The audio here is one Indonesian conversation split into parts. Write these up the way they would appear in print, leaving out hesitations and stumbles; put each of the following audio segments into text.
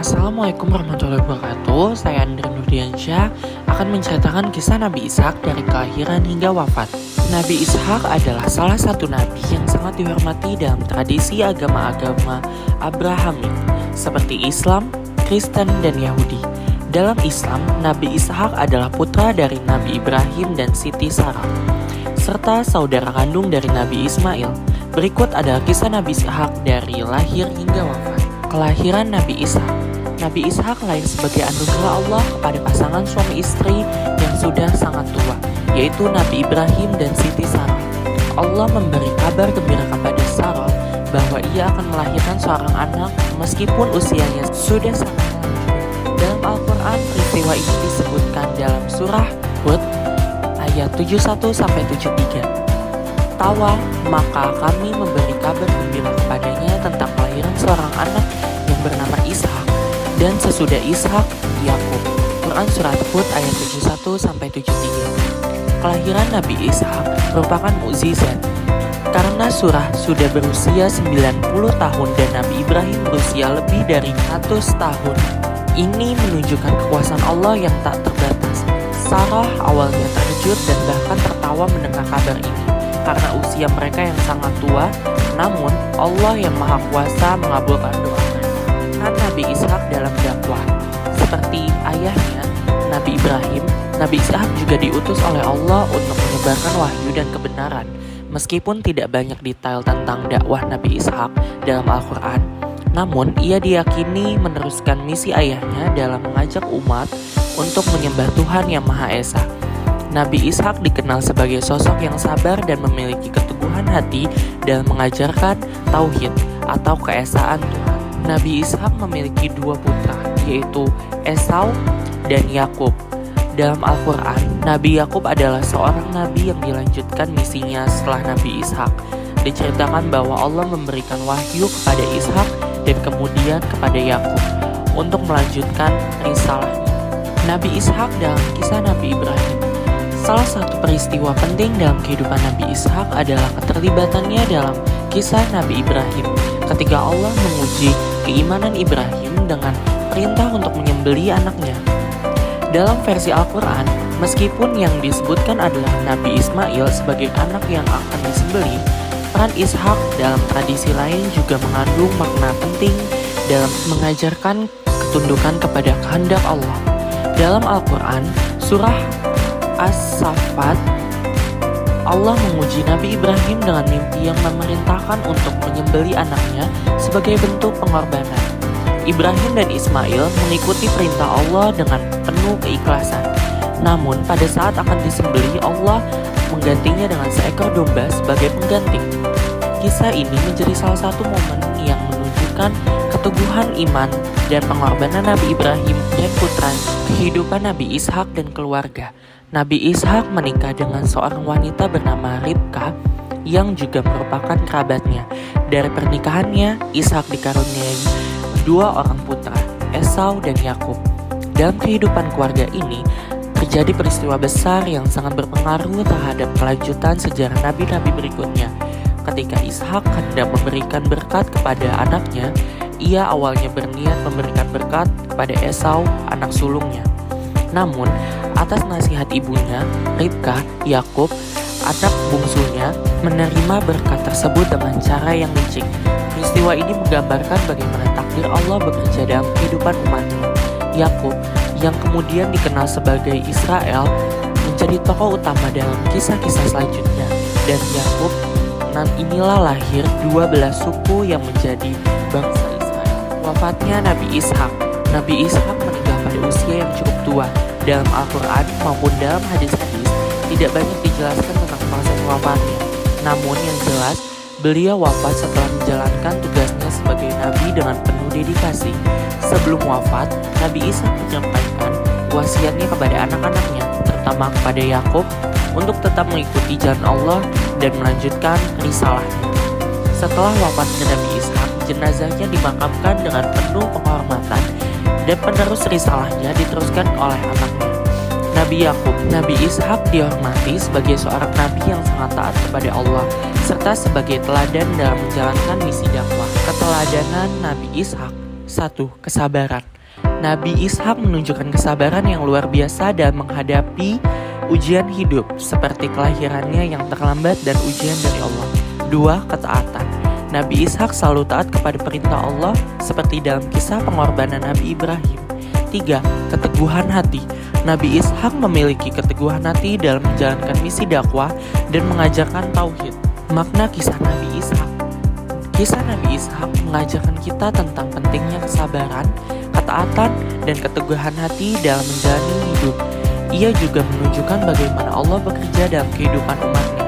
Assalamualaikum warahmatullahi wabarakatuh. Saya Andri Nurdiansyah akan menceritakan kisah Nabi Ishak dari kelahiran hingga wafat. Nabi Ishak adalah salah satu nabi yang sangat dihormati dalam tradisi agama-agama Abrahami seperti Islam, Kristen, dan Yahudi. Dalam Islam, Nabi Ishak adalah putra dari Nabi Ibrahim dan Siti Sarah, serta saudara kandung dari Nabi Ismail. Berikut adalah kisah Nabi Ishak dari lahir hingga wafat. Kelahiran Nabi Ishak. Nabi Ishak lahir sebagai anugerah Allah kepada pasangan suami istri yang sudah sangat tua, yaitu Nabi Ibrahim dan Siti Sarah. Allah memberi kabar gembira kepada Sarah bahwa ia akan melahirkan seorang anak meskipun usianya sudah sangat lanjut. Dalam Al-Quran, peristiwa ini disebutkan dalam surah Hud ayat 71-73. Tawa, maka kami memberi kabar gembira kepadanya tentang kelahiran seorang anak yang bernama Ishak, dan sesudah Ishak, Yakub. Quran Surat Hud ayat 71-73. Kelahiran Nabi Ishak merupakan mukjizat karena Surah sudah berusia 90 tahun dan Nabi Ibrahim berusia lebih dari 100 tahun. Ini menunjukkan kekuasaan Allah yang tak terbatas. Sarah awalnya terkejut dan bahkan tertawa mendengar kabar ini karena usia mereka yang sangat tua, namun Allah yang Maha Kuasa mengabulkan doa mereka. Nabi Ishak dalam dakwah, seperti ayahnya Nabi Ibrahim, Nabi Ishak juga diutus oleh Allah untuk menyebarkan wahyu dan kebenaran. Meskipun tidak banyak detail tentang dakwah Nabi Ishak dalam Al-Quran, namun ia diyakini meneruskan misi ayahnya dalam mengajak umat untuk menyembah Tuhan yang Maha Esa. Nabi Ishak dikenal sebagai sosok yang sabar dan memiliki keteguhan hati dalam mengajarkan tauhid atau keesaan Tuhan. Nabi Ishak memiliki dua putra, yaitu Esau dan Yakub. Dalam Al-Quran, Nabi Yakub adalah seorang nabi yang dilanjutkan misinya setelah Nabi Ishak. Diceritakan bahwa Allah memberikan wahyu kepada Ishak dan kemudian kepada Yakub untuk melanjutkan risalahnya. Nabi Ishak dalam kisah Nabi Ibrahim. Salah satu peristiwa penting dalam kehidupan Nabi Ishak adalah keterlibatannya dalam kisah Nabi Ibrahim ketika Allah menguji keimanan Ibrahim dengan perintah untuk menyembelih anaknya. Dalam versi Al-Quran, meskipun yang disebutkan adalah Nabi Ismail sebagai anak yang akan disembelih, peran Ishak dalam tradisi lain juga mengandung makna penting dalam mengajarkan ketundukan kepada kehendak Allah. Dalam Al-Quran, surah As-Saffat, Allah menguji Nabi Ibrahim dengan mimpi yang memerintahkan untuk menyembelih anaknya sebagai bentuk pengorbanan. Ibrahim dan Ismail mengikuti perintah Allah dengan penuh keikhlasan. Namun pada saat akan disembelih, Allah menggantinya dengan seekor domba sebagai pengganti. Kisah ini menjadi salah satu momen yang menunjukkan keteguhan iman dan pengorbanan Nabi Ibrahim dan putranya. Kehidupan Nabi Ishak dan keluarga. Nabi Ishak menikah dengan seorang wanita bernama Ribka yang juga merupakan kerabatnya. Dari pernikahannya, Ishak dikaruniai dua orang putra, Esau dan Yakub. Dalam kehidupan keluarga ini, terjadi peristiwa besar yang sangat berpengaruh terhadap kelanjutan sejarah nabi-nabi berikutnya. Ketika Ishak hendak memberikan berkat kepada anaknya, ia awalnya berniat memberikan berkat kepada Esau, anak sulungnya. Namun, atas nasihat ibunya, Ribka, Yakub, anak bungsunya, menerima berkat tersebut dengan cara yang licik. Peristiwa ini menggambarkan bagaimana takdir Allah bekerja dalam kehidupan umatnya. Yakub, yang kemudian dikenal sebagai Israel, menjadi tokoh utama dalam kisah-kisah selanjutnya. Dan Yakub, inilah lahir 12 suku yang menjadi bangsa Israel. Wafatnya Nabi Ishak. Nabi Ishak meninggal pada usia yang cukup tua. Dalam Al-Quran maupun dalam hadis-hadis tidak banyak dijelaskan tentang proses wafatnya. Namun yang jelas, beliau wafat setelah menjalankan tugasnya sebagai nabi dengan penuh dedikasi. Sebelum wafat, Nabi Ishak menyampaikan wasiatnya kepada anak-anaknya, terutama kepada Yakub, untuk tetap mengikuti jalan Allah dan melanjutkan risalahnya. Setelah wafatnya Nabi Ishak, jenazahnya dimakamkan dengan penuh penghormatan dan penerus risalahnya diteruskan oleh anaknya, Nabi Yakub. Nabi Ishak dihormati sebagai seorang nabi yang sangat taat kepada Allah serta sebagai teladan dalam menjalankan misi dakwah. Keteladanan Nabi Ishak. 1. Kesabaran. Nabi Ishak menunjukkan kesabaran yang luar biasa dalam menghadapi ujian hidup seperti kelahirannya yang terlambat dan ujian dari Allah. 2. Ketaatan. Nabi Ishak selalu taat kepada perintah Allah seperti dalam kisah pengorbanan Nabi Ibrahim. 3. Keteguhan hati. Nabi Ishak memiliki keteguhan hati dalam menjalankan misi dakwah dan mengajarkan tauhid. Makna kisah Nabi Ishak. Kisah Nabi Ishak mengajarkan kita tentang pentingnya kesabaran, ketaatan, dan keteguhan hati dalam menjalani hidup. Ia juga menunjukkan bagaimana Allah bekerja dalam kehidupan umatnya,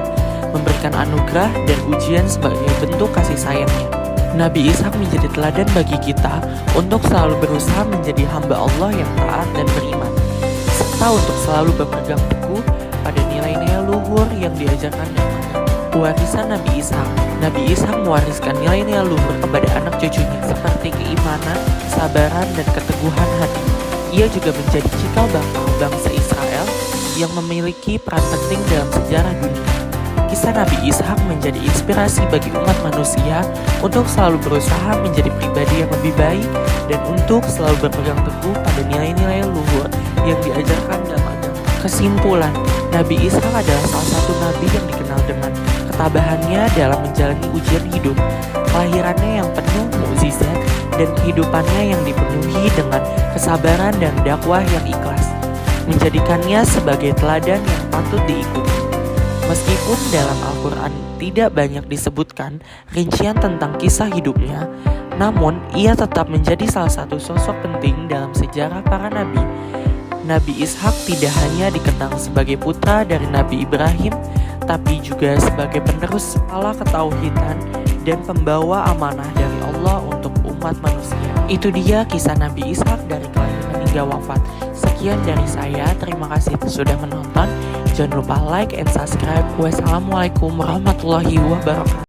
memberikan anugerah dan ujian sebagai bentuk kasih sayangnya. Nabi Ishak menjadi teladan bagi kita untuk selalu berusaha menjadi hamba Allah yang taat dan beriman, serta untuk selalu berpegang teguh pada nilai-nilai luhur yang diajarkan dan warisan Nabi Ishak. Nabi Ishak mewariskan nilai-nilai luhur kepada anak cucunya seperti keimanan, kesabaran, dan keteguhan hati. Ia juga menjadi cikal bakal bangsa Israel yang memiliki peran penting dalam sejarah dunia. Kisah Nabi Ishak menjadi inspirasi bagi umat manusia untuk selalu berusaha menjadi pribadi yang lebih baik dan untuk selalu berpegang teguh pada nilai-nilai luhur yang diajarkan dalam agama. Kesimpulan, Nabi Ishak adalah salah satu nabi yang dikenal dengan ketabahannya dalam menjalani ujian hidup, kelahirannya yang penuh mukjizat, dan kehidupannya yang dipenuhi dengan kesabaran dan dakwah yang ikhlas, menjadikannya sebagai teladan yang patut diikuti. Meskipun dalam Al-Quran tidak banyak disebutkan rincian tentang kisah hidupnya, namun ia tetap menjadi salah satu sosok penting dalam sejarah para nabi. Nabi Ishak tidak hanya dikenang sebagai putra dari Nabi Ibrahim, tapi juga sebagai penerus kepala ketauhidan dan pembawa amanah dari Allah untuk umat manusia. Itu dia kisah Nabi Ishak dari kelahiran hingga wafat. Sekian dari saya, terima kasih sudah menonton. Jangan lupa like and subscribe. Wassalamualaikum warahmatullahi wabarakatuh.